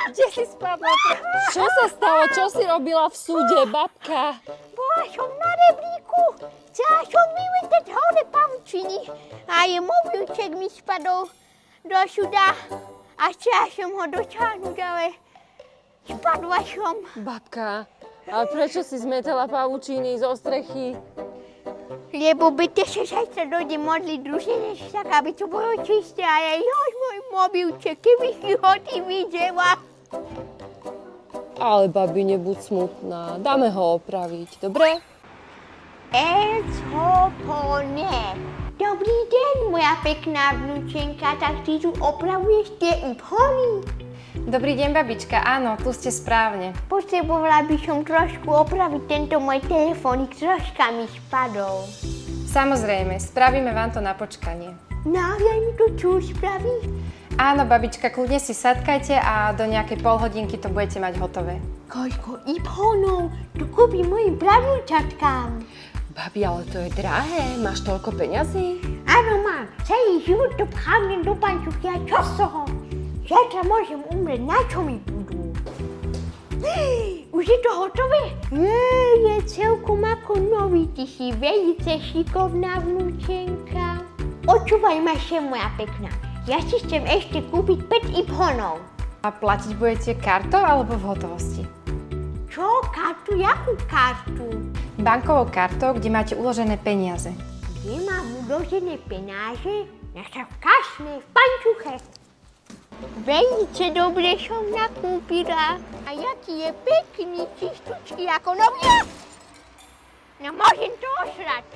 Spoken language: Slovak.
Kde si spadla? Čo sa stalo? Čo si robila v súde, babka? Bola som na rebríku, chcela som vyvetať hore pavučiny a je mobilček mi spadol do súda a chcela som ho dotiahnuť, ale spadla som. Babka, ale prečo si zmetala pavučiny zo strechy? Lebo byte sa zajtra dojde modliť druženec, tak aby to bolo čisté a ja, joj, môj mobilček, keby si ho ty videla. Ale babi, nebuď smutná. Dáme ho opraviť, dobre? Elshopone. Dobrý deň, moja pekná vnúčenka, tak ty tu opravuješ tie iPhony? Dobrý deň, babička. Áno, tu ste správne. Potrebovala by som trošku opraviť tento môj telefónik, troška mi spadol. Samozrejme, spravíme vám to na počkanie. Naozaj mi to tu spravíš? Áno, babička, kľudne si sadkajte a do nejakej polhodinky to budete mať hotové. Koľko iPhonov tu kúpim mojim pravnúčatkám? Babi, ale to je drahé. Máš toľko peňazí? Áno, mám. Celý život to pchám do pančuchy a čo z toho? Zajtra môžem umrieť, na čo mi budú? Už je to hotové? Je celkom ako nový, ty si velice šikovná vnúčenka. Počúvaj ma sem, moja pekná. Ja si chcem ešte kúpiť 5 iPhonov. A platiť budete kartou alebo v hotovosti? Čo? Kartu? Jakú kartu? Bankovou kartou, kde máte uložené peniaze. Kde mám uložené penáže? Ja sa vkašne v pančuche. Velice dobre som nakúpila. A jaký je pekný, čistučký ako nový. No môžem to ošrať.